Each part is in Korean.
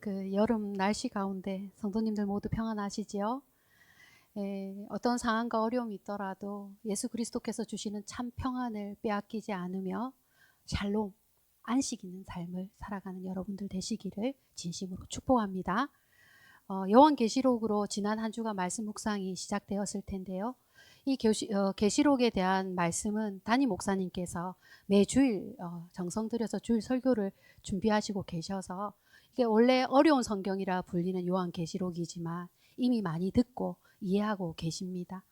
그 여름 날씨 가운데 성도님들 모두 평안하시지요? 어떤 상황과 어려움이 있더라도 예수 그리스도께서 주시는 참 평안을 빼앗기지 않으며 샬롬, 안식 있는 삶을 살아가는 여러분들 되시기를 진심으로 축복합니다. 요한계시록으로 지난 한 주가 말씀 묵상이 시작되었을 텐데요. 이 계시록에 대한 말씀은 담임 목사님께서 매주일 정성 들여서 주일 설교를 준비하시고 계셔서 이게 원래 어려운 성경이라 불리는 요한계시록이지만 이미 많이 듣고 이해하고 계십니다.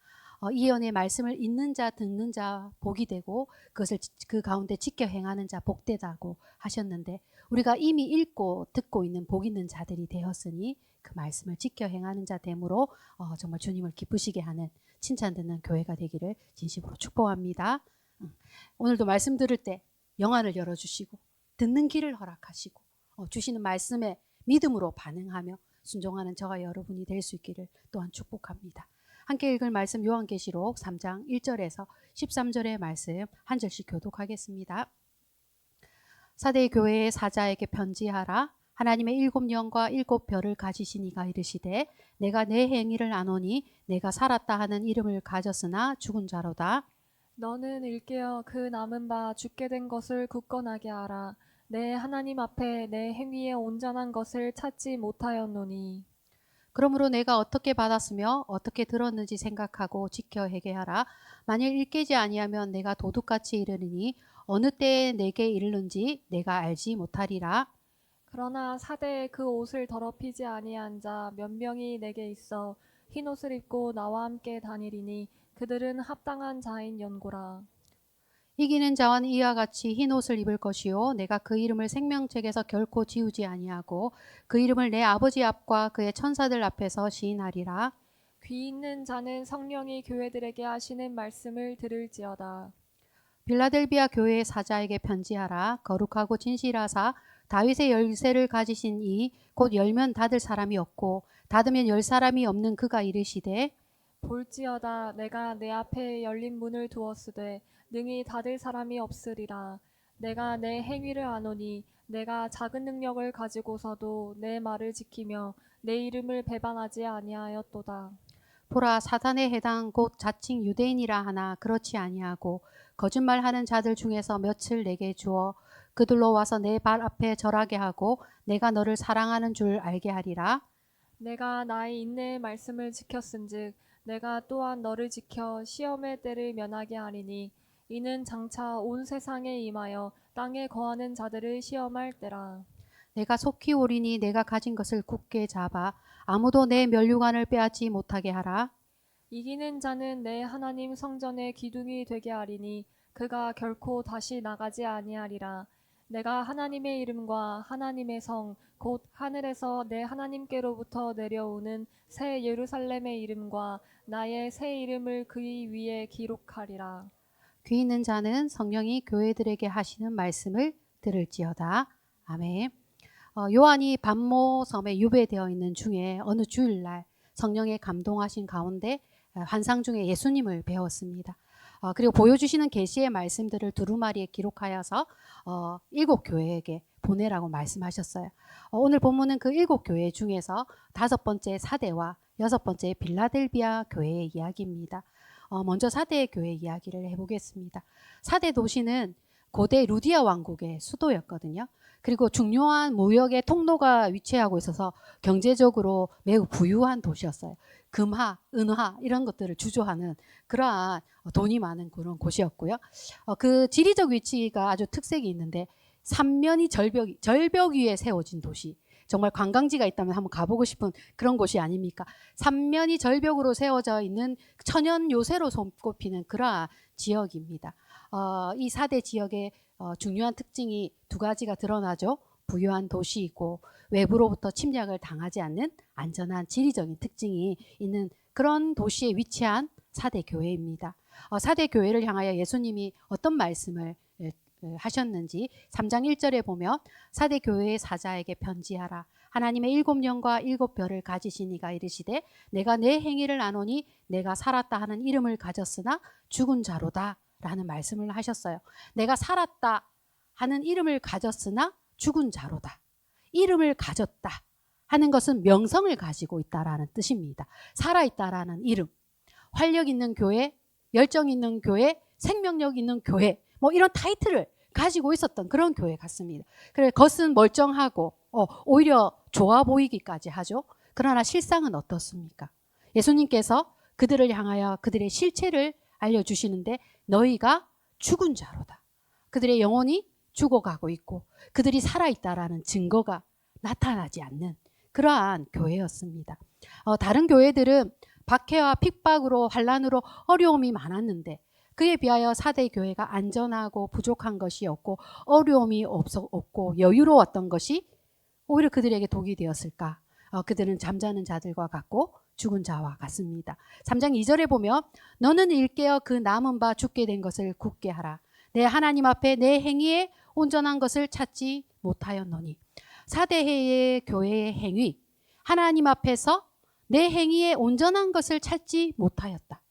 이 예언의 말씀을 읽는 자 듣는 자 복이 되고 그것을 그 가운데 지켜 행하는 자 복되다고 하셨는데, 우리가 이미 읽고 듣고 있는 복 있는 자들이 되었으니 그 말씀을 지켜 행하는 자 됨으로 정말 주님을 기쁘시게 하는 칭찬 듣는 교회가 되기를 진심으로 축복합니다. 오늘도 말씀 들을 때 영안을 열어주시고 듣는 길을 허락하시고 주시는 말씀에 믿음으로 반응하며 순종하는 저와 여러분이 될 수 있기를 또한 축복합니다. 함께 읽을 말씀 요한계시록 3장 1절에서 13절의 말씀 한 절씩 교독하겠습니다. 사대 교회의 사자에게 편지하라. 하나님의 7영과 7별을 가지신 이가 이르시되 내가 내 행위를 아노니 내가 살았다 하는 이름을 가졌으나 죽은 자로다. 너는 일깨어 그 남은 바 죽게 된 것을 굳건하게 하라. 내 하나님 앞에 내 행위에 온전한 것을 찾지 못하였노니. 그러므로 내가 어떻게 받았으며 어떻게 들었는지 생각하고 지켜 회개하라. 만일 일깨지 아니하면 내가 도둑같이 이르리니 어느 때에 내게 이르는지 내가 알지 못하리라. 그러나 사대에 그 옷을 더럽히지 아니한 자 몇 명이 내게 있어 흰 옷을 입고 나와 함께 다니리니 그들은 합당한 자인 연고라. 이기는 자와는 이와 같이 흰 옷을 입을 것이요 내가 그 이름을 생명책에서 결코 지우지 아니하고 그 이름을 내 아버지 앞과 그의 천사들 앞에서 시인하리라. 귀 있는 자는 성령이 교회들에게 하시는 말씀을 들을지어다. 빌라델비아 교회의 사자에게 편지하라. 거룩하고 진실하사 다윗의 열쇠를 가지신 이 곧 열면 닫을 사람이 없고 닫으면 열 사람이 없는 그가 이르시되 볼지어다 내가 내 앞에 열린 문을 두었으되 능히 닫을 사람이 없으리라. 내가 내 행위를 아노니 내가 작은 능력을 가지고서도 내 말을 지키며 내 이름을 배반하지 아니하였도다. 보라, 사단의 해당 곧 자칭 유대인이라 하나 그렇지 아니하고 거짓말하는 자들 중에서 몇을 내게 주어 그들로 와서 내 발 앞에 절하게 하고 내가 너를 사랑하는 줄 알게 하리라. 내가 나의 인내의 말씀을 지켰은즉 내가 또한 너를 지켜 시험의 때를 면하게 하리니 이는 장차 온 세상에 임하여 땅에 거하는 자들을 시험할 때라. 내가 속히 오리니 내가 가진 것을 굳게 잡아 아무도 내 면류관을 빼앗지 못하게 하라. 이기는 자는 내 하나님 성전의 기둥이 되게 하리니 그가 결코 다시 나가지 아니하리라. 내가 하나님의 이름과 하나님의 성 곧 하늘에서 내 하나님께로부터 내려오는 새 예루살렘의 이름과 나의 새 이름을 그의 위에 기록하리라. 귀 있는 자는 성령이 교회들에게 하시는 말씀을 들을지어다. 아멘. 요한이 반모섬에 유배되어 있는 중에 어느 주일날 성령의 감동하신 가운데 환상 중에 예수님을 배웠습니다. 그리고 보여주시는 계시의 말씀들을 두루마리에 기록하여서 7교회에게 보내라고 말씀하셨어요. 오늘 본문은 그 7교회 중에서 5번째 사대와 6번째 빌라델비아 교회의 이야기입니다. 먼저 사대 교회 이야기를 해보겠습니다. 사대 도시는 고대 루디아 왕국의 수도였거든요. 그리고 중요한 무역의 통로가 위치하고 있어서 경제적으로 매우 부유한 도시였어요. 금화, 은화 이런 것들을 주조하는 그러한 돈이 많은 그런 곳이었고요. 그 지리적 위치가 아주 특색이 있는데 삼면이 절벽 위에 세워진 도시. 정말 관광지가 있다면 한번 가보고 싶은 그런 곳이 아닙니까? 삼면이 절벽으로 세워져 있는 천연 요새로 손꼽히는 그러한 지역입니다. 이 4대 지역의 중요한 특징이 두 가지가 드러나죠. 부유한 도시이고 외부로부터 침략을 당하지 않는 안전한 지리적인 특징이 있는 그런 도시에 위치한 4대 교회입니다. 4대 교회를 향하여 예수님이 어떤 말씀을 하셨는지 3장 1절에 보면 4대 교회의 사자에게 편지하라. 하나님의 7영과 7별을 가지신 이가 이르시되 내가 내 행위를 아노니 내가 살았다 하는 이름을 가졌으나 죽은 자로다 라는 말씀을 하셨어요. 내가 살았다 하는 이름을 가졌으나 죽은 자로다. 이름을 가졌다. 하는 것은 명성을 가지고 있다라는 뜻입니다. 살아있다라는 이름, 활력 있는 교회, 열정 있는 교회, 생명력 있는 교회, 뭐 이런 타이틀을 가지고 있었던 그런 교회 같습니다. 그래, 겉은 멀쩡하고 오히려 좋아 보이기까지 하죠. 그러나 실상은 어떻습니까? 예수님께서 그들을 향하여 그들의 실체를 알려주시는데 너희가 죽은 자로다. 그들의 영혼이 죽어가고 있고 그들이 살아있다라는 증거가 나타나지 않는 그러한 교회였습니다. 다른 교회들은 박해와 핍박으로 환란으로 어려움이 많았는데 그에 비하여 사대 교회가 안전하고 부족한 것이 없고 어려움이 없고 여유로웠던 것이 오히려 그들에게 독이 되었을까? 그들은 잠자는 자들과 같고 죽은 자와 같습니다. 3장 2절에 보면 너는 일깨어 그 남은 바 죽게 된 것을 굳게 하라. 내 하나님 앞에 내 행위에 온전한 것을 찾지 못하였노니. 사대의 교회의 행위, 하나님 앞에서 내 행위에 온전한 것을 찾지 못하였다.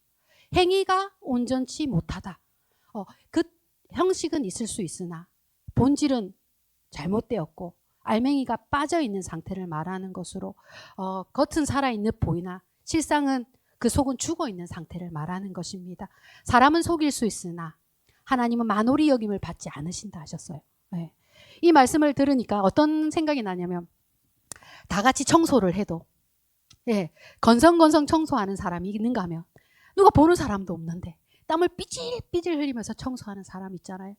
행위가 온전치 못하다. 그 형식은 있을 수 있으나 본질은 잘못되었고 알맹이가 빠져있는 상태를 말하는 것으로 겉은 살아있는 보이나 실상은 그 속은 죽어있는 상태를 말하는 것입니다. 사람은 속일 수 있으나 하나님은 만홀히 여김을 받지 않으신다 하셨어요. 네. 이 말씀을 들으니까 어떤 생각이 나냐면 다 같이 청소를 해도 건성건성 청소하는 사람이 있는가 하면 누가 보는 사람도 없는데 땀을 삐질삐질 흘리면서 청소하는 사람 있잖아요.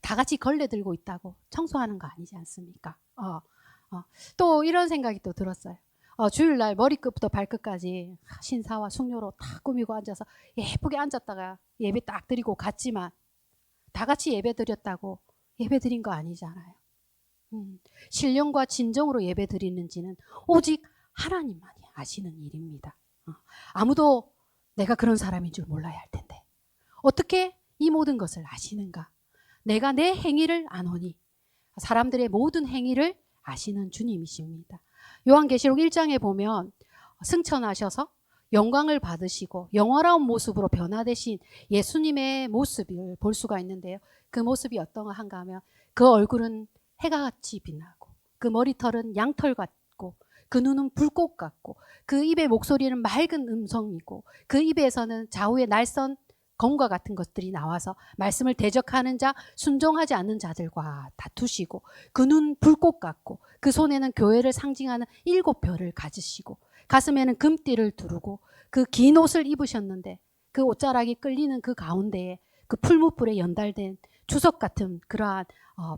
다 같이 걸레 들고 있다고 청소하는 거 아니지 않습니까? 또 이런 생각이 또 들었어요. 주일날 머리끝부터 발끝까지 신사와 숙녀로 다 꾸미고 앉아서 예쁘게 앉았다가 예배 딱 드리고 갔지만 다 같이 예배 드렸다고 예배 드린 거 아니잖아요. 신령과 진정으로 예배 드리는지는 오직 하나님만이 아시는 일입니다. 아무도 내가 그런 사람인 줄 몰라야 할 텐데 어떻게 이 모든 것을 아시는가? 내가 내 행위를 아노니 사람들의 모든 행위를 아시는 주님이십니다. 요한계시록 1장에 보면 승천하셔서 영광을 받으시고 영원한 모습으로 변화되신 예수님의 모습을 볼 수가 있는데요. 그 모습이 어떠한가 하면 그 얼굴은 해가 같이 빛나고 그 머리털은 양털 같고 그 눈은 불꽃 같고 그 입의 목소리는 맑은 음성이고 그 입에서는 좌우의 날선 검과 같은 것들이 나와서 말씀을 대적하는 자, 순종하지 않는 자들과 다투시고 그 눈 불꽃 같고 그 손에는 교회를 상징하는 7별을 가지시고 가슴에는 금띠를 두르고 그 긴 옷을 입으셨는데 그 옷자락이 끌리는 그 가운데에 그 풀무불에 연달된 주석 같은 그러한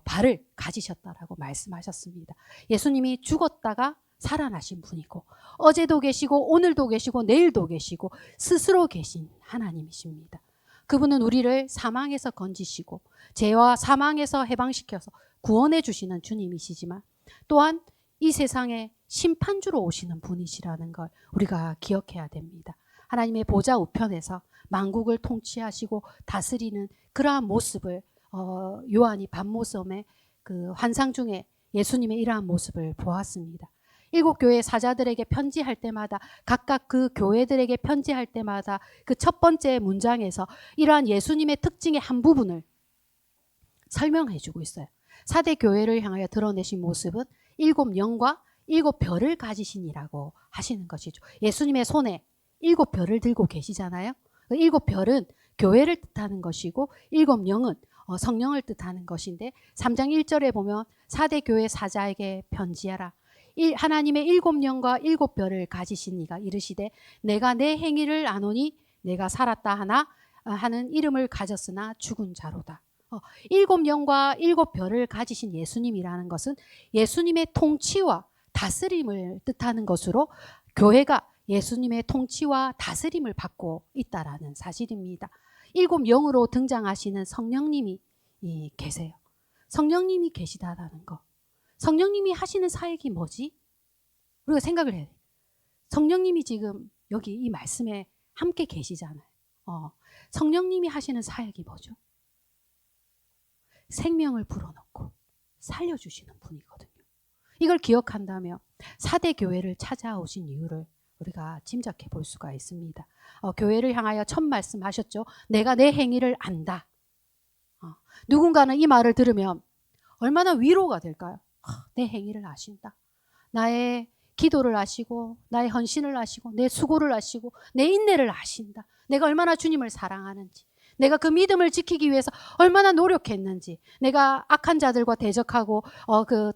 발을 가지셨다라고 말씀하셨습니다. 예수님이 죽었다가 살아나신 분이고 어제도 계시고 오늘도 계시고 내일도 계시고 스스로 계신 하나님이십니다. 그분은 우리를 사망에서 건지시고 죄와 사망에서 해방시켜서 구원해 주시는 주님이시지만 또한 이 세상에 심판주로 오시는 분이시라는 걸 우리가 기억해야 됩니다. 하나님의 보좌 우편에서 만국을 통치하시고 다스리는 그러한 모습을 요한이 밤모섬의 그 환상 중에 예수님의 이러한 모습을 보았습니다. 7교회 사자들에게 편지할 때마다 각각 그 교회들에게 편지할 때마다 그 첫 번째 문장에서 이러한 예수님의 특징의 한 부분을 설명해 주고 있어요. 사대 교회를 향하여 드러내신 모습은 7영과 7별을 가지신이라고 하시는 것이죠. 예수님의 손에 7별을 들고 계시잖아요. 7별은 교회를 뜻하는 것이고 7영은 성령을 뜻하는 것인데 3장 1절에 보면 사대 교회 사자에게 편지하라. 하나님의 7영과 7별을 가지신 이가 이르시되 내가 내 행위를 아노니 내가 살았다 하는 이름을 가졌으나 죽은 자로다. 7영과 7별을 가지신 예수님이라는 것은 예수님의 통치와 다스림을 뜻하는 것으로 교회가 예수님의 통치와 다스림을 받고 있다라는 사실입니다. 7영으로 등장하시는 성령님이 계세요. 성령님이 계시다라는 것. 성령님이 하시는 사역이 뭐지? 우리가 생각을 해야 돼. 성령님이 지금 여기 이 말씀에 함께 계시잖아요. 성령님이 하시는 사역이 뭐죠? 생명을 불어넣고 살려주시는 분이거든요. 이걸 기억한다면 사대 교회를 찾아오신 이유를 우리가 짐작해 볼 수가 있습니다. 교회를 향하여 첫 말씀하셨죠. 내가 내 행위를 안다. 누군가는 이 말을 들으면 얼마나 위로가 될까요? 내 행위를 아신다. 나의 기도를 아시고 나의 헌신을 아시고 내 수고를 아시고 내 인내를 아신다. 내가 얼마나 주님을 사랑하는지, 내가 그 믿음을 지키기 위해서 얼마나 노력했는지, 내가 악한 자들과 대적하고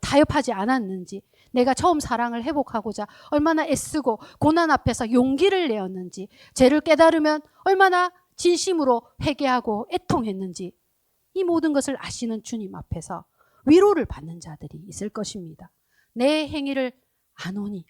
타협하지 않았는지, 내가 처음 사랑을 회복하고자 얼마나 애쓰고 고난 앞에서 용기를 내었는지, 죄를 깨달으면 얼마나 진심으로 회개하고 애통했는지, 이 모든 것을 아시는 주님 앞에서 위로를 받는 자들이 있을 것입니다. 내 행위를 아노니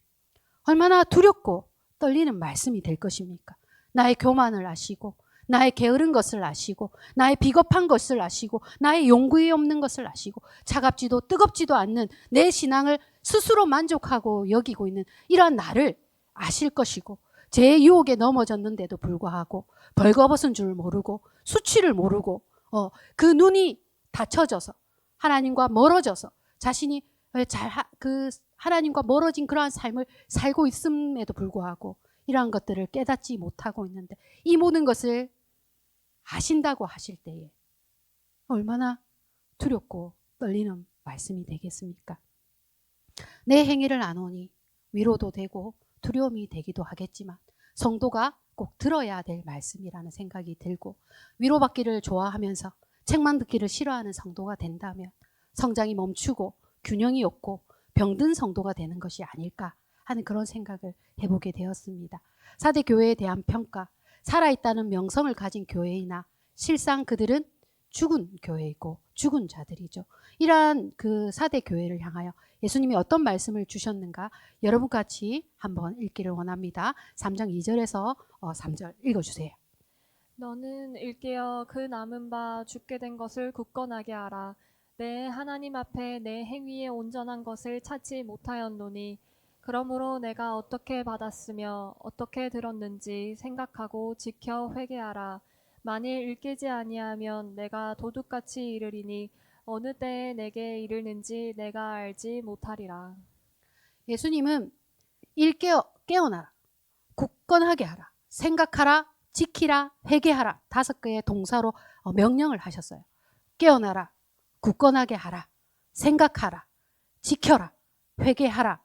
얼마나 두렵고 떨리는 말씀이 될 것입니까? 나의 교만을 아시고 나의 게으른 것을 아시고 나의 비겁한 것을 아시고 나의 용기에 없는 것을 아시고 차갑지도 뜨겁지도 않는 내 신앙을 스스로 만족하고 여기고 있는 이러한 나를 아실 것이고, 제 유혹에 넘어졌는데도 불구하고 벌거벗은 줄 모르고 수치를 모르고 그 눈이 닫혀져서 하나님과 멀어져서 자신이 하나님과 멀어진 그러한 삶을 살고 있음에도 불구하고 이러한 것들을 깨닫지 못하고 있는데, 이 모든 것을 아신다고 하실 때에 얼마나 두렵고 떨리는 말씀이 되겠습니까? 내 행위를 아노니 위로도 되고 두려움이 되기도 하겠지만 성도가 꼭 들어야 될 말씀이라는 생각이 들고, 위로받기를 좋아하면서 책만 듣기를 싫어하는 성도가 된다면 성장이 멈추고 균형이 없고 병든 성도가 되는 것이 아닐까 하는 그런 생각을 해보게 되었습니다. 4대 교회에 대한 평가, 살아있다는 명성을 가진 교회이나 실상 그들은 죽은 교회이고 죽은 자들이죠. 이러한 그 4대 교회를 향하여 예수님이 어떤 말씀을 주셨는가 여러분 같이 한번 읽기를 원합니다. 3장 2절에서 3절 읽어주세요. 너는 일깨어 그 남은 바 죽게 된 것을 굳건하게 하라. 내 하나님 앞에 내 행위에 온전한 것을 찾지 못하였노니 그러므로 내가 어떻게 받았으며 어떻게 들었는지 생각하고 지켜 회개하라. 만일 일깨지 아니하면 내가 도둑같이 이르리니 어느 때에 내게 이르는지 내가 알지 못하리라. 예수님은 깨어나라, 굳건하게 하라, 생각하라, 지키라, 회개하라, 5개의 동사로 명령을 하셨어요. 깨어나라, 굳건하게 하라, 생각하라, 지켜라, 회개하라.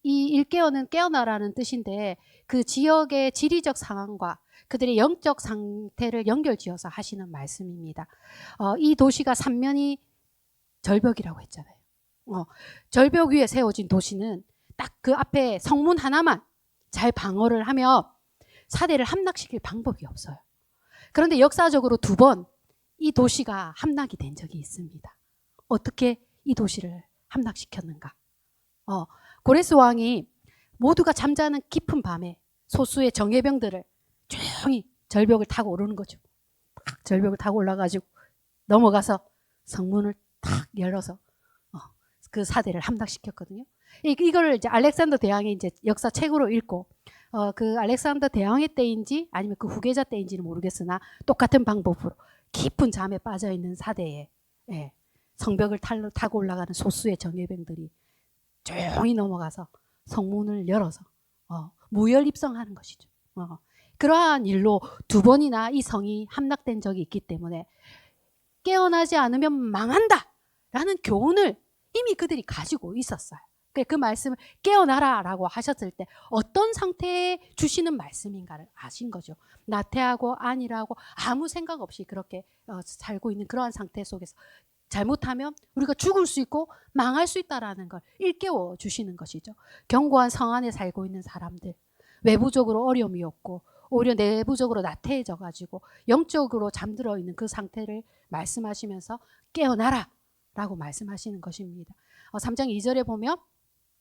이 일깨어는 깨어나라는 뜻인데 그 지역의 지리적 상황과 그들의 영적 상태를 연결지어서 하시는 말씀입니다. 이 도시가 3면이 절벽이라고 했잖아요. 절벽 위에 세워진 도시는 딱 그 앞에 성문 하나만 잘 방어를 하며 4대를 함락시킬 방법이 없어요. 그런데 역사적으로 2번 이 도시가 함락이 된 적이 있습니다. 어떻게 이 도시를 함락시켰는가? 고레스 왕이 모두가 잠자는 깊은 밤에 소수의 정예병들을 조용히 절벽을 타고 오르는 거죠. 절벽을 타고 올라가지고 넘어가서 성문을 탁 열어서 그 4대를 함락시켰거든요. 이거를 이제 알렉산더 대왕이 이제 역사 책으로 읽고 그 알렉산더 대왕의 때인지 아니면 그 후계자 때인지는 모르겠으나 똑같은 방법으로 깊은 잠에 빠져 있는 4대에 성벽을 타고 올라가는 소수의 정예병들이 조용히 넘어가서 성문을 열어서 무혈 입성하는 것이죠. 그러한 일로 2번이나 이 성이 함락된 적이 있기 때문에 깨어나지 않으면 망한다 라는 교훈을 이미 그들이 가지고 있었어요. 그 말씀을 깨어나라 라고 하셨을 때 어떤 상태에 주시는 말씀인가를 아신 거죠. 나태하고 안일하고 아무 생각 없이 그렇게 살고 있는 그러한 상태 속에서 잘못하면 우리가 죽을 수 있고 망할 수 있다는 걸 일깨워 주시는 것이죠. 견고한 성 안에 살고 있는 사람들, 외부적으로 어려움이 없고 오히려 내부적으로 나태해져 가지고 영적으로 잠들어 있는 그 상태를 말씀하시면서 깨어나라 라고 말씀하시는 것입니다. 3장 2절에 보면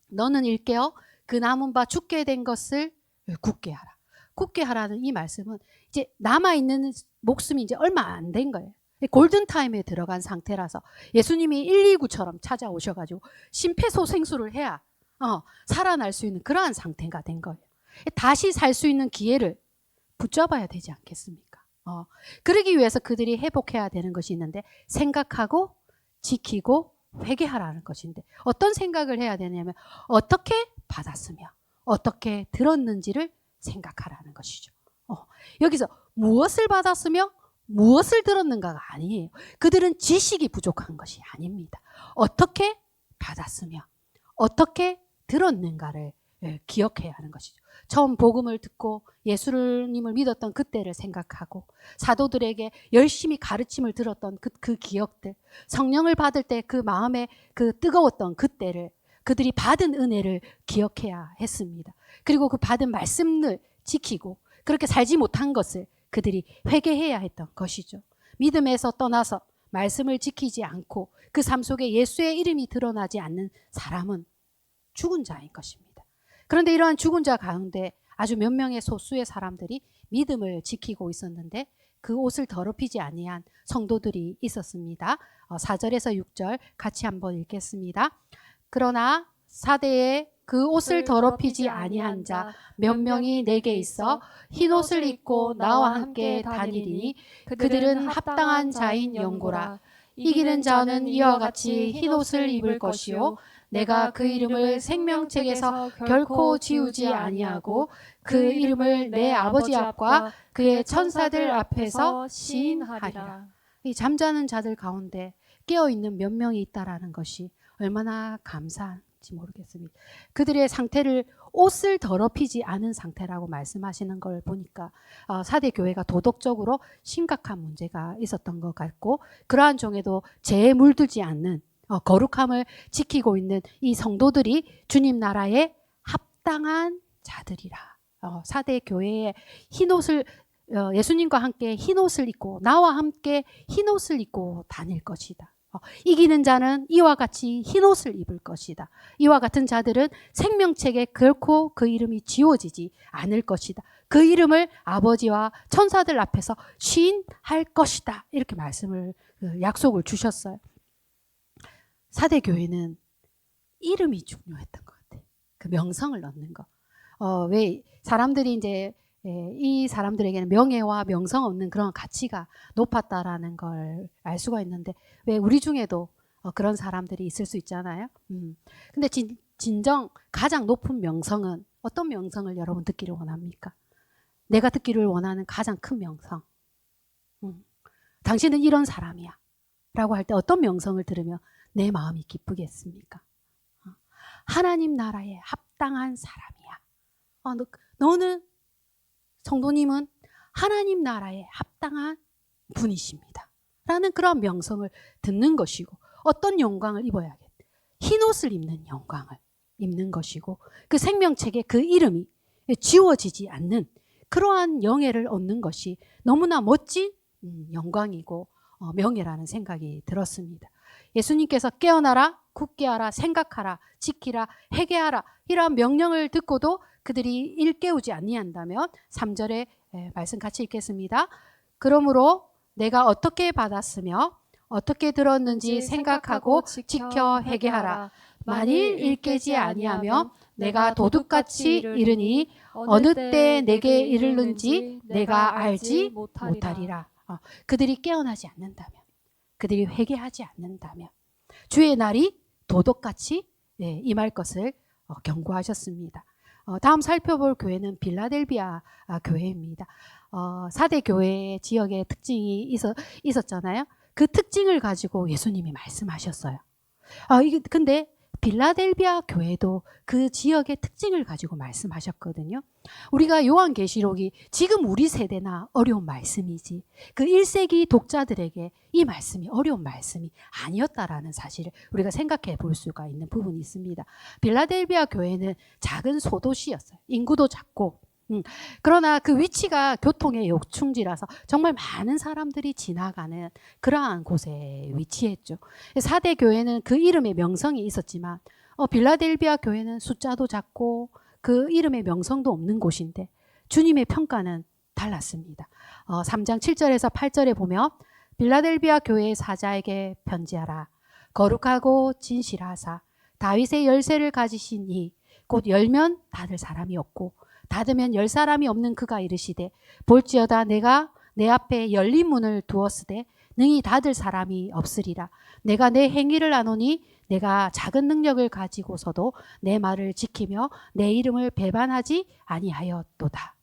너는 일깨어 그 남은 바 죽게 된 것을 굳게 하라. 굳게 하라는 이 말씀은 이제 남아있는 목숨이 이제 얼마 안 된 거예요. 골든타임에 들어간 상태라서 예수님이 119처럼 찾아오셔가지고 심폐소생술을 해야 살아날 수 있는 그러한 상태가 된 거예요. 다시 살 수 있는 기회를 붙잡아야 되지 않겠습니까? 그러기 위해서 그들이 회복해야 되는 것이 있는데 생각하고 지키고 회개하라는 것인데 어떤 생각을 해야 되냐면 어떻게 받았으며 어떻게 들었는지를 생각하라는 것이죠. 여기서 무엇을 받았으며 무엇을 들었는가가 아니에요. 그들은 지식이 부족한 것이 아닙니다. 어떻게 받았으며 어떻게 들었는가를 기억해야 하는 것이죠. 처음 복음을 듣고 예수님을 믿었던 그때를 생각하고 사도들에게 열심히 가르침을 들었던 그 기억들, 성령을 받을 때 그 마음에 그 뜨거웠던 그때를, 그들이 받은 은혜를 기억해야 했습니다. 그리고 그 받은 말씀을 지키고 그렇게 살지 못한 것을 그들이 회개해야 했던 것이죠. 믿음에서 떠나서 말씀을 지키지 않고 그 삶 속에 예수의 이름이 드러나지 않는 사람은 죽은 자인 것입니다. 그런데 이러한 죽은 자 가운데 아주 몇 명의 소수의 사람들이 믿음을 지키고 있었는데 그 옷을 더럽히지 아니한 성도들이 있었습니다. 4절에서 6절 같이 한번 읽겠습니다. 그러나 사대에 그 옷을 더럽히지 아니한 자 몇 명이 내게 있어 흰옷을 입고 나와 함께 다니리니 그들은 합당한 자인 영고라. 이기는 자는 이와 같이 흰옷을 입을 것이요 내가 그 이름을 생명책에서 결코 지우지 아니하고 그 이름을 내 아버지 앞과 그의 천사들 앞에서 시인하리라. 이 잠자는 자들 가운데 깨어있는 몇 명이 있다라는 것이 얼마나 감사한지 모르겠습니다. 그들의 상태를 옷을 더럽히지 않은 상태라고 말씀하시는 걸 보니까 사대 교회가 도덕적으로 심각한 문제가 있었던 것 같고 그러한 종에도 죄에 물들지 않는 거룩함을 지키고 있는 이 성도들이 주님 나라에 합당한 자들이라. 사대 교회에 흰옷을 예수님과 함께 흰옷을 입고 나와 함께 흰옷을 입고 다닐 것이다. 이기는 자는 이와 같이 흰옷을 입을 것이다. 이와 같은 자들은 생명책에 결코 그 이름이 지워지지 않을 것이다. 그 이름을 아버지와 천사들 앞에서 시인할 것이다. 이렇게 말씀을 약속을 주셨어요. 사대 교회는 이름이 중요했던 것 같아요. 그 명성을 넣는 거. 왜 사람들이 이제 이 사람들에게는 명예와 명성 없는 그런 가치가 높았다라는 걸 알 수가 있는데 왜 우리 중에도 그런 사람들이 있을 수 있잖아요. 근데 진정 가장 높은 명성은 어떤 명성을 여러분 듣기를 원합니까? 내가 듣기를 원하는 가장 큰 명성. 당신은 이런 사람이야 라고 할 때 어떤 명성을 들으면 내 마음이 기쁘겠습니까? 하나님 나라에 합당한 사람이야. 너는 성도님은 하나님 나라에 합당한 분이십니다. 라는 그런 명성을 듣는 것이고 어떤 영광을 입어야겠다. 흰옷을 입는 영광을 입는 것이고 그 생명책에 그 이름이 지워지지 않는 그러한 영예를 얻는 것이 너무나 멋진 영광이고 명예라는 생각이 들었습니다. 예수님께서 깨어나라, 굳게 하라, 생각하라, 지키라, 회개하라 이러한 명령을 듣고도 그들이 일깨우지 아니한다면 3절의 말씀 같이 읽겠습니다. 그러므로 내가 어떻게 받았으며 어떻게 들었는지 생각하고 지켜 회개하라. 만일 일깨지 아니하면 내가 도둑같이 이르니 어느 때 내게 이르는지 내가 알지 못하리라. 그들이 깨어나지 않는다면, 그들이 회개하지 않는다면 주의 날이 도둑같이 임할 것을 경고하셨습니다. 다음 살펴볼 교회는 빌라델비아 교회입니다. 4대 교회의 지역의 특징이 있었잖아요. 그 특징을 가지고 예수님이 말씀하셨어요. 근데 빌라델비아 교회도 그 지역의 특징을 가지고 말씀하셨거든요. 우리가 요한계시록이 지금 우리 세대나 어려운 말씀이지 그 1세기 독자들에게 이 말씀이 어려운 말씀이 아니었다라는 사실을 우리가 생각해 볼 수가 있는 부분이 있습니다. 빌라델비아 교회는 작은 소도시였어요. 인구도 작고 그러나 그 위치가 교통의 요충지라서 정말 많은 사람들이 지나가는 그러한 곳에 위치했죠. 4대 교회는 그 이름의 명성이 있었지만 빌라델비아 교회는 숫자도 작고 그 이름의 명성도 없는 곳인데 주님의 평가는 달랐습니다. 3장 7절에서 8절에 보면 빌라델비아 교회의 사자에게 편지하라. 거룩하고 진실하사 다윗의 열쇠를 가지신 이 곧 열면 닫을 사람이 없고 닫으면 열 사람이 없는 그가 이르시되 볼지어다 내가 내 앞에 열린 문을 두었으되 능히 닫을 사람이 없으리라. 내가 내 행위를 아노니 내가 작은 능력을 가지고서도 내 말을 지키며 내 이름을 배반하지 아니하였도다.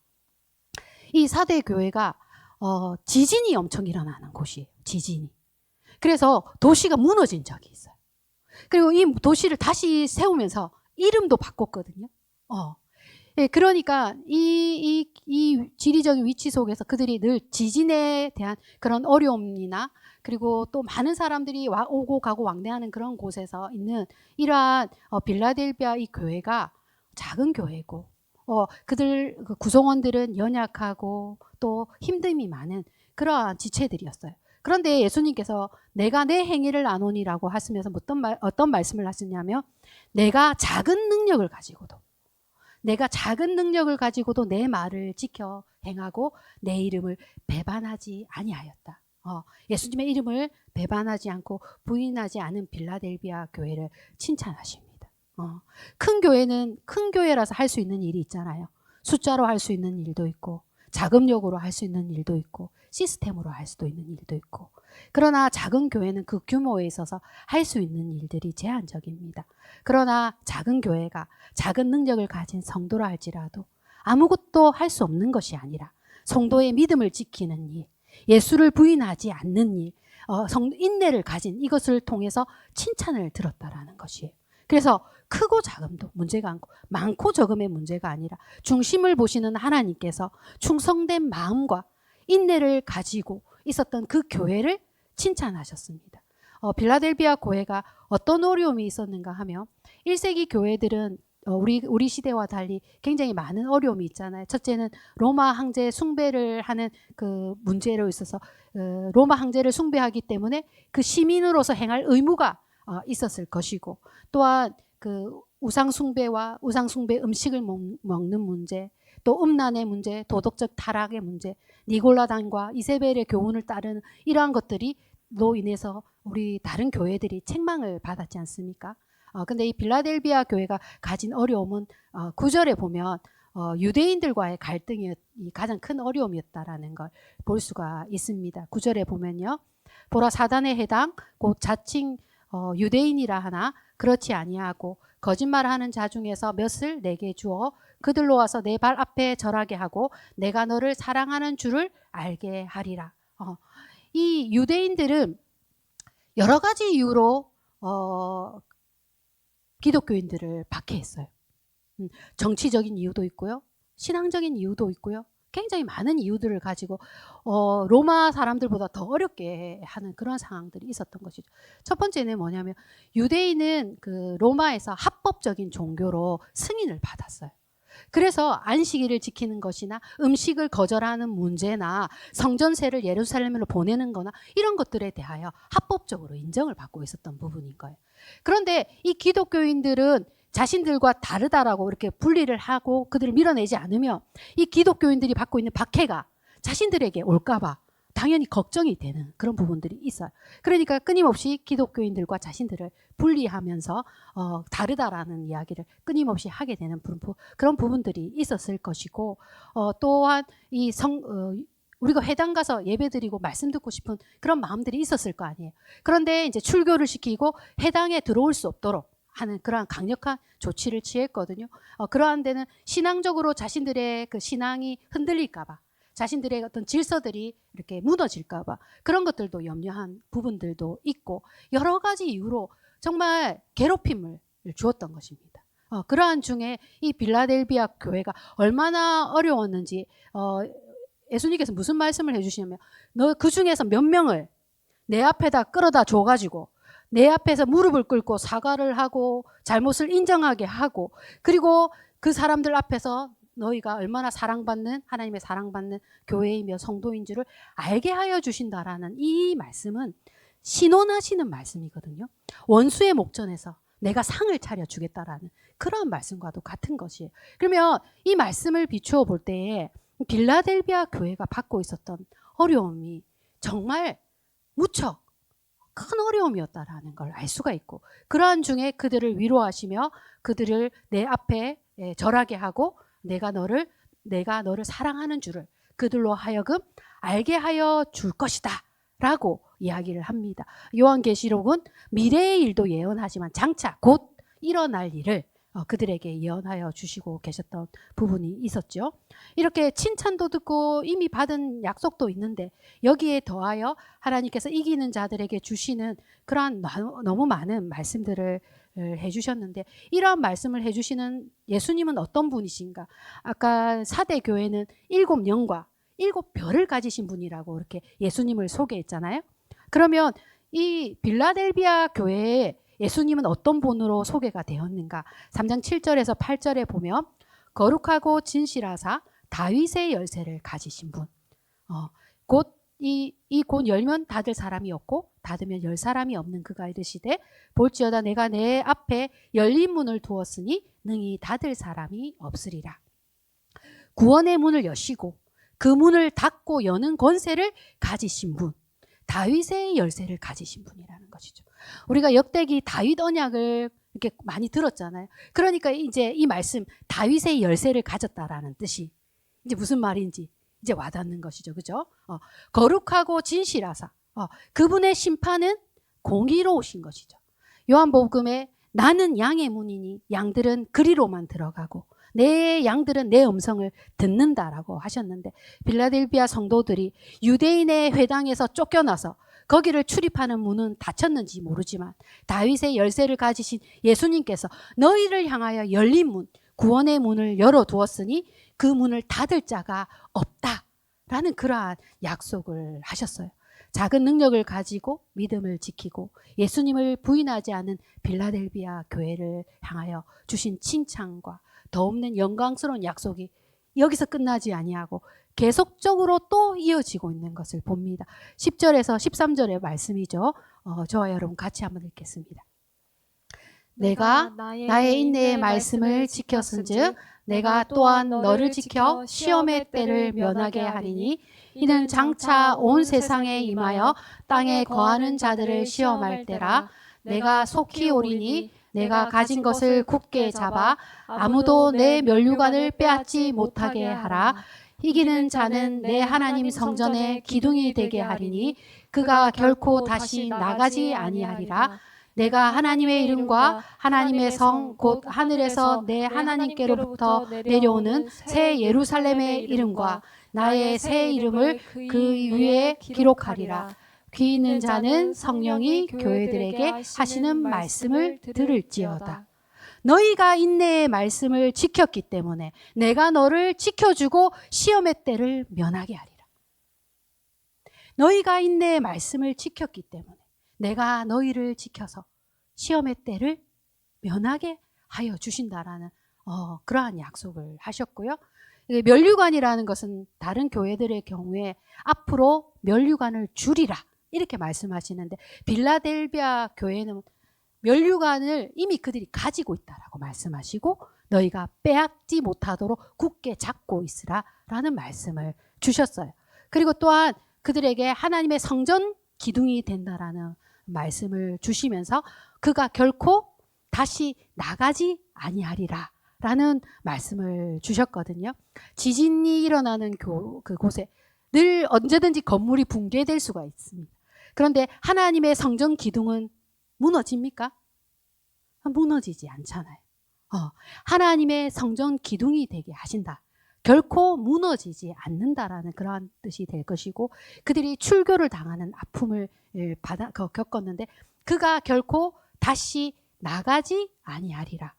이 4대 교회가 지진이 엄청 일어나는 곳이에요. 지진이. 그래서 도시가 무너진 적이 있어요. 그리고 이 도시를 다시 세우면서 이름도 바꿨거든요. 예, 그러니까 이 지리적인 위치 속에서 그들이 늘 지진에 대한 그런 어려움이나 그리고 또 많은 사람들이 오고 가고 왕래하는 그런 곳에서 있는 이러한 빌라델비아 이 교회가 작은 교회고 그들 그 구성원들은 연약하고 또 힘듦이 많은 그러한 지체들이었어요. 그런데 예수님께서 내가 내 행위를 아노니라고 하시면서 어떤 말씀을 하시냐면 내가 작은 능력을 가지고도 내 말을 지켜 행하고 내 이름을 배반하지 아니하였다. 예수님의 이름을 배반하지 않고 부인하지 않은 빌라델비아 교회를 칭찬하십니다. 큰 교회는 큰 교회라서 할 수 있는 일이 있잖아요. 숫자로 할 수 있는 일도 있고 자금력으로 할 수 있는 일도 있고 시스템으로 할 수도 있는 일도 있고 그러나 작은 교회는 그 규모에 있어서 할 수 있는 일들이 제한적입니다. 그러나 작은 교회가 작은 능력을 가진 성도라 할지라도 아무것도 할 수 없는 것이 아니라 성도의 믿음을 지키는 일, 예수를 부인하지 않는 일, 인내를 가진 이것을 통해서 칭찬을 들었다라는 것이에요. 그래서 크고 작음도 문제가 많고 적음의 문제가 아니라 중심을 보시는 하나님께서 충성된 마음과 인내를 가지고 있었던 그 교회를 칭찬하셨습니다. 빌라델비아 교회가 어떤 어려움이 있었는가 하면 1세기 교회들은 우리 시대와 달리 굉장히 많은 어려움이 있잖아요. 첫째는 로마 황제 숭배를 하는 그 문제로 있어서 로마 황제를 숭배하기 때문에 그 시민으로서 행할 의무가 있었을 것이고 또한 그 우상숭배와 우상숭배 음식을 먹는 문제 또 음란의 문제, 도덕적 타락의 문제, 니골라당과 이세벨의 교훈을 따르는 이러한 것들이로 인해서 우리 다른 교회들이 책망을 받았지 않습니까? 근데 이 빌라델비아 교회가 가진 어려움은 9절에 보면 유대인들과의 갈등이 가장 큰 어려움이었다라는 걸 볼 수가 있습니다. 9절에 보면요. 보라 사단의 해당 곧 자칭 유대인이라 하나 그렇지 아니하고 거짓말하는 자 중에서 몇을 내게 주어 그들로 와서 내 발 앞에 절하게 하고 내가 너를 사랑하는 줄을 알게 하리라. 이 유대인들은 여러 가지 이유로 기독교인들을 박해했어요. 정치적인 이유도 있고요. 신앙적인 이유도 있고요. 굉장히 많은 이유들을 가지고 로마 사람들보다 더 어렵게 하는 그런 상황들이 있었던 것이죠. 첫 번째는 뭐냐면 유대인은 그 로마에서 합법적인 종교로 승인을 받았어요. 그래서 안식일을 지키는 것이나 음식을 거절하는 문제나 성전세를 예루살렘으로 보내는 거나 이런 것들에 대하여 합법적으로 인정을 받고 있었던 부분인 거예요. 그런데 이 기독교인들은 자신들과 다르다라고 이렇게 분리를 하고 그들을 밀어내지 않으면 이 기독교인들이 받고 있는 박해가 자신들에게 올까봐 당연히 걱정이 되는 그런 부분들이 있어요. 그러니까 끊임없이 기독교인들과 자신들을 분리하면서 다르다라는 이야기를 끊임없이 하게 되는 그런 부분들이 있었을 것이고 또한 우리가 회당 가서 예배드리고 말씀 듣고 싶은 그런 마음들이 있었을 거 아니에요. 그런데 이제 출교를 시키고 회당에 들어올 수 없도록 하는 그러한 강력한 조치를 취했거든요. 그러한 데는 신앙적으로 자신들의 그 신앙이 흔들릴까봐 자신들의 어떤 질서들이 이렇게 무너질까봐 그런 것들도 염려한 부분들도 있고 여러 가지 이유로 정말 괴롭힘을 주었던 것입니다. 그러한 중에 이 빌라델비아 교회가 얼마나 어려웠는지 예수님께서 무슨 말씀을 해주시냐면 너 그 중에서 몇 명을 내 앞에다 끌어다 줘가지고 내 앞에서 무릎을 꿇고 사과를 하고 잘못을 인정하게 하고 그리고 그 사람들 앞에서 너희가 얼마나 사랑받는 하나님의 사랑받는 교회이며 성도인 줄을 알게 하여 주신다라는 이 말씀은 신원하시는 말씀이거든요. 원수의 목전에서 내가 상을 차려주겠다라는 그런 말씀과도 같은 것이에요. 그러면 이 말씀을 비추어 볼 때에 빌라델비아 교회가 받고 있었던 어려움이 정말 무척 큰 어려움이었다라는 걸 알 수가 있고 그러한 중에 그들을 위로하시며 그들을 내 앞에 절하게 하고 내가 너를 사랑하는 줄을 그들로 하여금 알게 하여 줄 것이다 라고 이야기를 합니다. 요한계시록은 미래의 일도 예언하지만 장차 곧 일어날 일을 그들에게 예언하여 주시고 계셨던 부분이 있었죠. 이렇게 칭찬도 듣고 이미 받은 약속도 있는데 여기에 더하여 하나님께서 이기는 자들에게 주시는 그러한 너무 많은 말씀들을 해주셨는데 이러한 말씀을 해주시는 예수님은 어떤 분이신가? 아까 4대 교회는 7영과 7별을 가지신 분이라고 이렇게 예수님을 소개했잖아요. 그러면 이 빌라델비아 교회에 예수님은 어떤 분으로 소개가 되었는가? 3장 7절에서 8절에 보면 거룩하고 진실하사 다윗의 열쇠를 가지신 분. 곧 열면 닫을 사람이 없고 닫으면 열 사람이 없는 그가 이르시되 볼지어다 내가 내 앞에 열린 문을 두었으니 능히 닫을 사람이 없으리라. 구원의 문을 여시고 그 문을 닫고 여는 권세를 가지신 분. 다윗의 열쇠를 가지신 분이라는 것이죠. 우리가 역대기 다윗 언약을 이렇게 많이 들었잖아요. 그러니까 이제 이 말씀 다윗의 열쇠를 가졌다라는 뜻이 이제 무슨 말인지 이제 와닿는 것이죠. 그죠? 거룩하고 진실하사 그분의 심판은 공의로우신 것이죠. 요한복음에 나는 양의 문이니 양들은 그리로만 들어가고 내 양들은 내 음성을 듣는다라고 하셨는데 빌라델비아 성도들이 유대인의 회당에서 쫓겨나서 거기를 출입하는 문은 닫혔는지 모르지만 다윗의 열쇠를 가지신 예수님께서 너희를 향하여 열린 문, 구원의 문을 열어두었으니 그 문을 닫을 자가 없다라는 그러한 약속을 하셨어요. 작은 능력을 가지고 믿음을 지키고 예수님을 부인하지 않은 빌라델비아 교회를 향하여 주신 칭찬과 더 없는 영광스러운 약속이 여기서 끝나지 아니하고 계속적으로 또 이어지고 있는 것을 봅니다. 10절에서 13절의 말씀이죠. 저와 여러분 같이 한번 읽겠습니다. 내가 나의 인내의 말씀을 지켰은즉 내가 또한 너를 지켜 시험의 때를 면하게 하리니 이는 장차 온 세상에 임하여 땅에 거하는 자들을 시험할 때라. 내가 속히 오리니 내가 가진 것을 굳게 잡아 아무도 내 면류관을 빼앗지 못하게 하라. 이기는 자는 내 하나님 성전의 기둥이 되게 하리니 그가 결코 다시 나가지 아니하리라. 내가 하나님의 이름과 하나님의 성 곧 하늘에서 내 하나님께로부터 내려오는 새 예루살렘의 이름과 나의 새 이름을 그 위에 기록하리라. 귀 있는 자는 성령이 교회들에게 하시는 말씀을 들을지어다. 너희가 인내의 말씀을 지켰기 때문에 내가 너를 지켜주고 시험의 때를 면하게 하리라. 너희가 인내의 말씀을 지켰기 때문에 내가 너희를 지켜서 시험의 때를 면하게 하여 주신다라는 그러한 약속을 하셨고요. 면류관이라는 것은 다른 교회들의 경우에 앞으로 면류관을 줄이라 이렇게 말씀하시는데 빌라델비아 교회는 면류관을 이미 그들이 가지고 있다라고 말씀하시고 너희가 빼앗지 못하도록 굳게 잡고 있으라 라는 말씀을 주셨어요. 그리고 또한 그들에게 하나님의 성전 기둥이 된다라는 말씀을 주시면서 그가 결코 다시 나가지 아니하리라 라는 말씀을 주셨거든요. 지진이 일어나는 그곳에 늘 언제든지 건물이 붕괴될 수가 있습니다. 그런데 하나님의 성전 기둥은 무너집니까? 무너지지 않잖아요. 하나님의 성전 기둥이 되게 하신다. 결코 무너지지 않는다라는 그러한 뜻이 될 것이고 그들이 출교를 당하는 아픔을 겪었는데 그가 결코 다시 나가지 아니하리라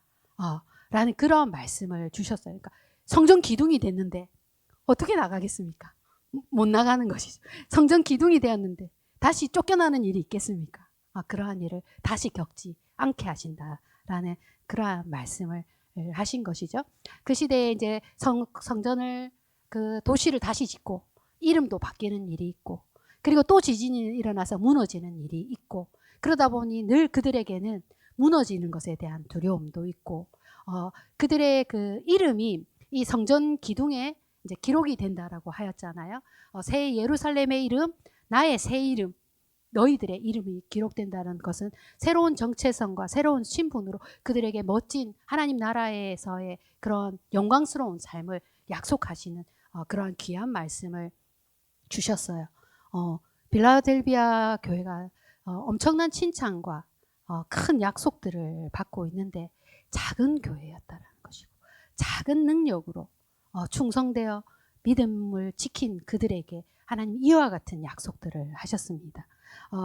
라는 그런 말씀을 주셨어요. 그러니까 성전 기둥이 됐는데 어떻게 나가겠습니까? 못 나가는 것이죠. 성전 기둥이 되었는데 다시 쫓겨나는 일이 있겠습니까? 그러한 일을 다시 겪지 않게 하신다라는 그러한 말씀을 하신 것이죠. 그 시대에 이제 성전을 그 도시를 다시 짓고 이름도 바뀌는 일이 있고 그리고 또 지진이 일어나서 무너지는 일이 있고 그러다 보니 늘 그들에게는 무너지는 것에 대한 두려움도 있고 그들의 그 이름이 이 성전 기둥에 이제 기록이 된다라고 하였잖아요. 새 예루살렘의 이름, 나의 새 이름, 너희들의 이름이 기록된다는 것은 새로운 정체성과 새로운 신분으로 그들에게 멋진 하나님 나라에서의 그런 영광스러운 삶을 약속하시는 그런 귀한 말씀을 주셨어요. 빌라델비아 교회가 엄청난 칭찬과 큰 약속들을 받고 있는데 작은 교회였다는 것이고 작은 능력으로 충성되어 믿음을 지킨 그들에게 하나님 이와 같은 약속들을 하셨습니다.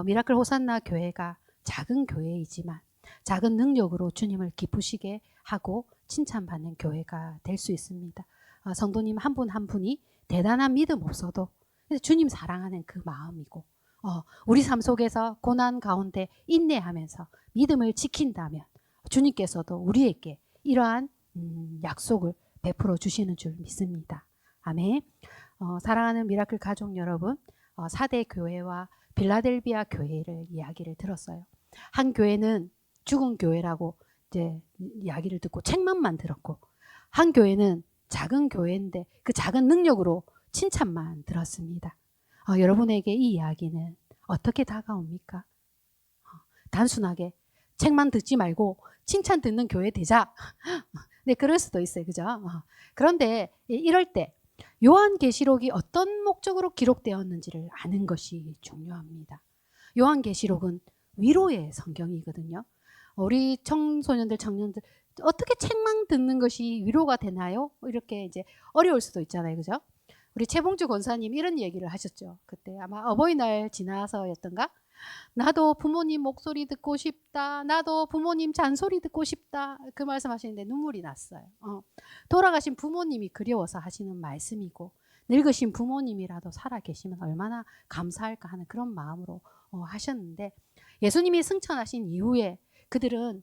미라클 호산나 교회가 작은 교회이지만 작은 능력으로 주님을 기쁘시게 하고 칭찬받는 교회가 될 수 있습니다. 성도님 한 분 한 분이 대단한 믿음 없어도 주님 사랑하는 그 마음이고 우리 삶 속에서 고난 가운데 인내하면서 믿음을 지킨다면 주님께서도 우리에게 이러한 약속을 베풀어 주시는 줄 믿습니다. 아멘. 사랑하는 미라클 가족 여러분, 4대 교회와 빌라델비아 교회를 이야기를 들었어요. 한 교회는 죽은 교회라고 이제 이야기를 듣고 책망만 들었고, 한 교회는 작은 교회인데 그 작은 능력으로 칭찬만 들었습니다. 여러분에게 이 이야기는 어떻게 다가옵니까? 단순하게 책만 듣지 말고 칭찬 듣는 교회 되자. 네, 그럴 수도 있어요. 그죠? 그런데 이럴 때 요한계시록이 어떤 목적으로 기록되었는지를 아는 것이 중요합니다. 요한계시록은 위로의 성경이거든요. 우리 청소년들, 청년들 어떻게 책만 듣는 것이 위로가 되나요? 이렇게 이제 어려울 수도 있잖아요. 그죠? 우리 최봉주 권사님 이런 얘기를 하셨죠. 그때 아마 어버이날 지나서였던가? 나도 부모님 목소리 듣고 싶다. 나도 부모님 잔소리 듣고 싶다. 그 말씀 하시는데 눈물이 났어요. 돌아가신 부모님이 그리워서 하시는 말씀이고 늙으신 부모님이라도 살아계시면 얼마나 감사할까 하는 그런 마음으로 하셨는데 예수님이 승천하신 이후에 그들은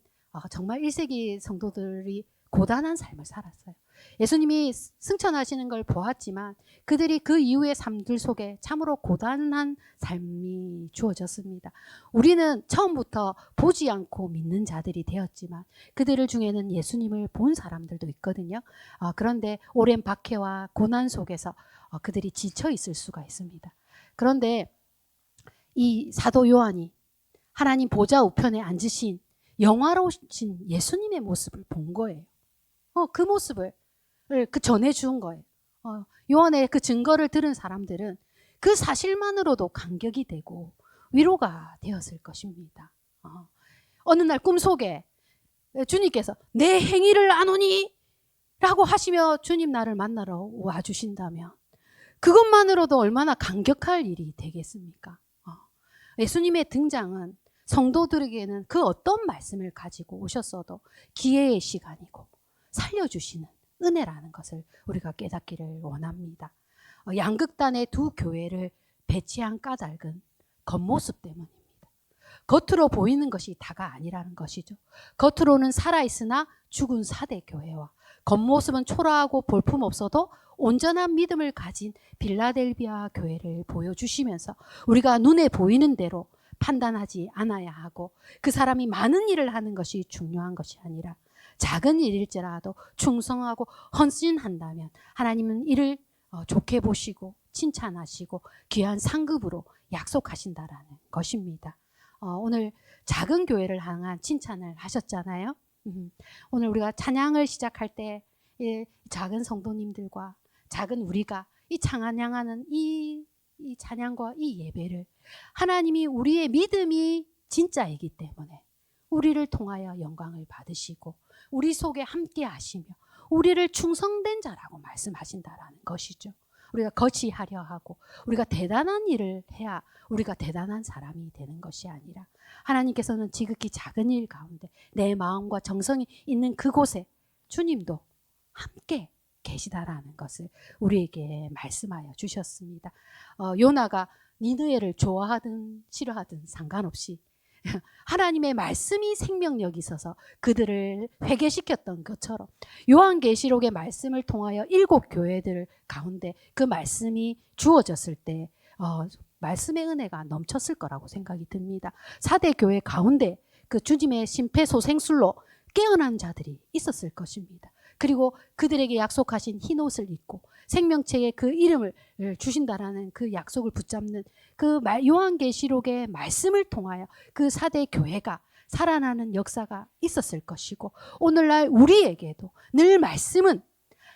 정말 1세기 성도들이 고단한 삶을 살았어요. 예수님이 승천하시는 걸 보았지만 그들이 그 이후의 삶들 속에 참으로 고단한 삶이 주어졌습니다. 우리는 처음부터 보지 않고 믿는 자들이 되었지만 그들 중에는 예수님을 본 사람들도 있거든요. 그런데 오랜 박해와 고난 속에서 그들이 지쳐 있을 수가 있습니다. 그런데 이 사도 요한이 하나님 보좌 우편에 앉으신 영화로우신 예수님의 모습을 본 거예요. 그 모습을 그 전해준 거예요. 요한의 그 증거를 들은 사람들은 그 사실만으로도 감격이 되고 위로가 되었을 것입니다. 어느 날 꿈속에 주님께서 내 행위를 아노니? 라고 하시며 주님 나를 만나러 와주신다면 그것만으로도 얼마나 감격할 일이 되겠습니까? 예수님의 등장은 성도들에게는 그 어떤 말씀을 가지고 오셨어도 기회의 시간이고 살려주시는 은혜라는 것을 우리가 깨닫기를 원합니다. 양극단의 두 교회를 배치한 까닭은 겉모습 때문입니다. 겉으로 보이는 것이 다가 아니라는 것이죠. 겉으로는 살아있으나 죽은 4대 교회와 겉모습은 초라하고 볼품없어도 온전한 믿음을 가진 빌라델비아 교회를 보여주시면서 우리가 눈에 보이는 대로 판단하지 않아야 하고 그 사람이 많은 일을 하는 것이 중요한 것이 아니라 작은 일일지라도 충성하고 헌신한다면 하나님은 이를 좋게 보시고 칭찬하시고 귀한 상급으로 약속하신다라는 것입니다. 오늘 작은 교회를 향한 칭찬을 하셨잖아요. 오늘 우리가 찬양을 시작할 때 작은 성도님들과 작은 우리가 이 찬양하는 이 찬양과 이 예배를 하나님이 우리의 믿음이 진짜이기 때문에 우리를 통하여 영광을 받으시고 우리 속에 함께 하시며 우리를 충성된 자라고 말씀하신다라는 것이죠. 우리가 거치하려 하고 우리가 대단한 일을 해야 우리가 대단한 사람이 되는 것이 아니라 하나님께서는 지극히 작은 일 가운데 내 마음과 정성이 있는 그곳에 주님도 함께 계시다라는 것을 우리에게 말씀하여 주셨습니다. 요나가 니느웨를 좋아하든 싫어하든 상관없이 하나님의 말씀이 생명력이 있어서 그들을 회개시켰던 것처럼 요한계시록의 말씀을 통하여 7 교회들 가운데 그 말씀이 주어졌을 때 말씀의 은혜가 넘쳤을 거라고 생각이 듭니다. 4대 교회 가운데 그 주님의 심폐소생술로 깨어난 자들이 있었을 것입니다. 그리고 그들에게 약속하신 흰옷을 입고 생명책에 그 이름을 주신다라는 그 약속을 붙잡는 그 요한계시록의 말씀을 통하여 그 4대 교회가 살아나는 역사가 있었을 것이고 오늘날 우리에게도 늘 말씀은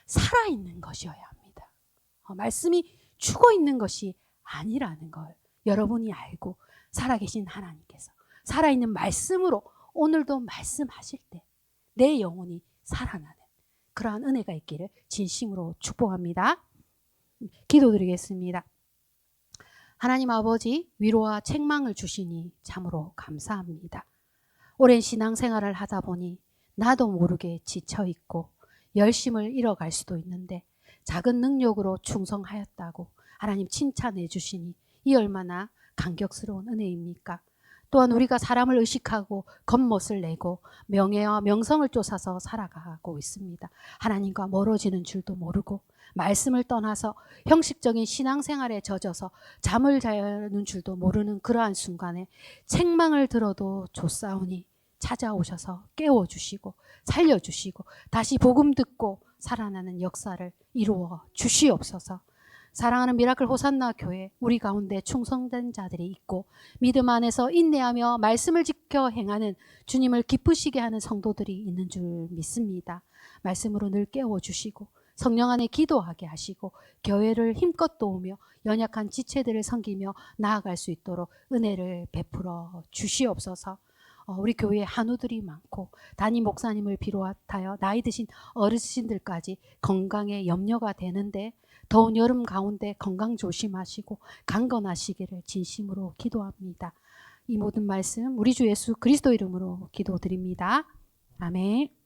살아있는 것이어야 합니다. 말씀이 죽어 있는 것이 아니라는 걸 여러분이 알고 살아계신 하나님께서 살아있는 말씀으로 오늘도 말씀하실 때 내 영혼이 살아나는 그러한 은혜가 있기를 진심으로 축복합니다. 기도드리겠습니다. 하나님 아버지 위로와 책망을 주시니 참으로 감사합니다. 오랜 신앙생활을 하다 보니 나도 모르게 지쳐있고 열심을 잃어갈 수도 있는데 작은 능력으로 충성하였다고 하나님 칭찬해 주시니 이 얼마나 감격스러운 은혜입니까? 또한 우리가 사람을 의식하고 겉멋을 내고 명예와 명성을 쫓아서 살아가고 있습니다. 하나님과 멀어지는 줄도 모르고 말씀을 떠나서 형식적인 신앙생활에 젖어서 잠을 자는 줄도 모르는 그러한 순간에 책망을 들어도 좋사오니 찾아오셔서 깨워주시고 살려주시고 다시 복음 듣고 살아나는 역사를 이루어 주시옵소서. 사랑하는 미라클 호산나 교회, 우리 가운데 충성된 자들이 있고 믿음 안에서 인내하며 말씀을 지켜 행하는 주님을 기쁘시게 하는 성도들이 있는 줄 믿습니다. 말씀으로 늘 깨워주시고 성령 안에 기도하게 하시고 교회를 힘껏 도우며 연약한 지체들을 섬기며 나아갈 수 있도록 은혜를 베풀어 주시옵소서. 우리 교회에 한우들이 많고 담임 목사님을 비롯하여 나이 드신 어르신들까지 건강에 염려가 되는데 더운 여름 가운데 건강 조심하시고 강건하시기를 진심으로 기도합니다. 이 모든 말씀 우리 주 예수 그리스도 이름으로 기도드립니다. 아멘.